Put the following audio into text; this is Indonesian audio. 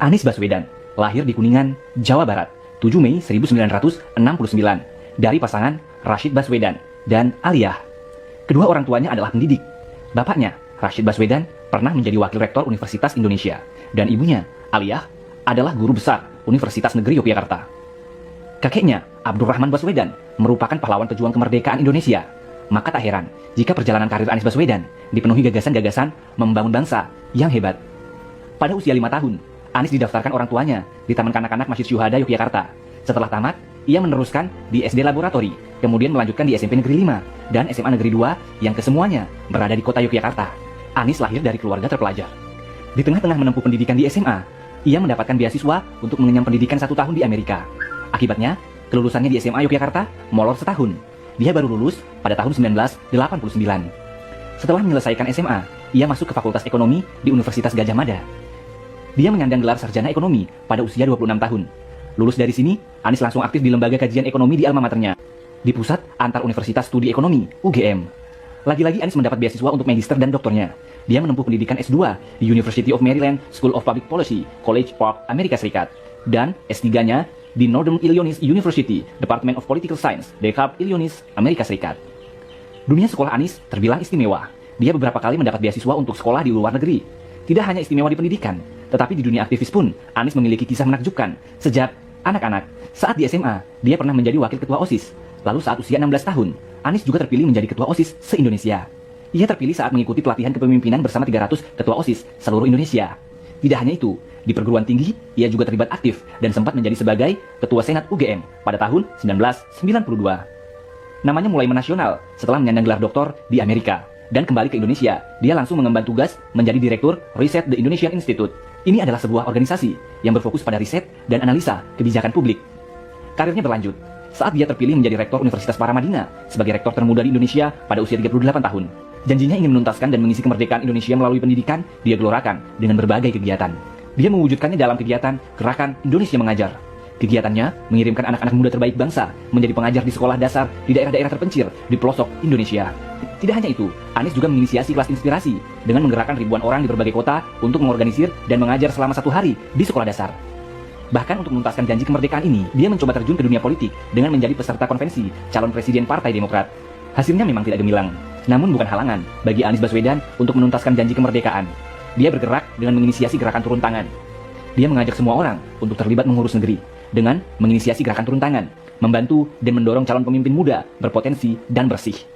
Anies Baswedan lahir di Kuningan, Jawa Barat, 7 Mei 1969, dari pasangan Rashid Baswedan dan Aliyah. Kedua orang tuanya adalah pendidik. Bapaknya, Rashid Baswedan, pernah menjadi wakil rektor Universitas Indonesia, dan ibunya, Aliyah, adalah guru besar Universitas Negeri Yogyakarta. Kakeknya, Abdurrahman Baswedan, merupakan pahlawan pejuang kemerdekaan Indonesia. Maka tak heran jika perjalanan karir Anies Baswedan dipenuhi gagasan-gagasan membangun bangsa yang hebat. Pada usia 5 tahun, Anies didaftarkan orang tuanya di Taman Kanak-Kanak Masjid Syuhada Yogyakarta. Setelah tamat, ia meneruskan di SD Laboratori, kemudian melanjutkan di SMP Negeri 5 dan SMA Negeri 2 yang kesemuanya berada di kota Yogyakarta. Anies lahir dari keluarga terpelajar. Di tengah-tengah menempuh pendidikan di SMA, ia mendapatkan beasiswa untuk mengenyam pendidikan 1 tahun di Amerika. Akibatnya, kelulusannya di SMA Yogyakarta molor setahun. Dia baru lulus pada tahun 1989. Setelah menyelesaikan SMA, ia masuk ke Fakultas Ekonomi di Universitas Gadjah Mada. Dia menyandang gelar sarjana ekonomi pada usia 26 tahun. Lulus dari sini, Anies langsung aktif di Lembaga Kajian Ekonomi di alma maternya, di Pusat Antar Universitas Studi Ekonomi, UGM. Lagi-lagi Anies mendapat beasiswa untuk magister dan doktornya. Dia menempuh pendidikan S2 di University of Maryland School of Public Policy, College Park, Amerika Serikat. Dan S3-nya di Northern Illinois University, Department of Political Science, DeKalb, Illinois, Amerika Serikat. Dunia sekolah Anies terbilang istimewa. Dia beberapa kali mendapat beasiswa untuk sekolah di luar negeri. Tidak hanya istimewa di pendidikan, tetapi di dunia aktivis pun, Anies memiliki kisah menakjubkan. Sejak anak-anak, saat di SMA, dia pernah menjadi wakil ketua OSIS. Lalu saat usia 16 tahun, Anies juga terpilih menjadi ketua OSIS se-Indonesia. Ia terpilih saat mengikuti pelatihan kepemimpinan bersama 300 ketua OSIS seluruh Indonesia. Tidak hanya itu, di perguruan tinggi, ia juga terlibat aktif dan sempat menjadi sebagai Ketua Senat UGM pada tahun 1992. Namanya mulai menasional setelah menyandang gelar doktor di Amerika. Dan kembali ke Indonesia, dia langsung mengemban tugas menjadi Direktur Riset The Indonesian Institute. Ini adalah sebuah organisasi yang berfokus pada riset dan analisa kebijakan publik. Karirnya berlanjut saat dia terpilih menjadi Rektor Universitas Paramadina sebagai rektor termuda di Indonesia pada usia 38 tahun. Janjinya ingin menuntaskan dan mengisi kemerdekaan Indonesia melalui pendidikan, dia gelorakan dengan berbagai kegiatan. Dia mewujudkannya dalam kegiatan Gerakan Indonesia Mengajar. Kegiatannya mengirimkan anak-anak muda terbaik bangsa menjadi pengajar di sekolah dasar di daerah-daerah terpencil di pelosok Indonesia. Tidak hanya itu, Anies juga menginisiasi kelas inspirasi dengan menggerakkan ribuan orang di berbagai kota untuk mengorganisir dan mengajar selama 1 hari di sekolah dasar. Bahkan untuk menuntaskan janji kemerdekaan ini, dia mencoba terjun ke dunia politik dengan menjadi peserta konvensi calon presiden Partai Demokrat. Hasilnya memang tidak gemilang, namun bukan halangan bagi Anies Baswedan untuk menuntaskan janji kemerdekaan. Dia bergerak dengan menginisiasi gerakan turun tangan. Dia mengajak semua orang untuk terlibat mengurus negeri dengan menginisiasi gerakan turun tangan, membantu dan mendorong calon pemimpin muda berpotensi dan bersih.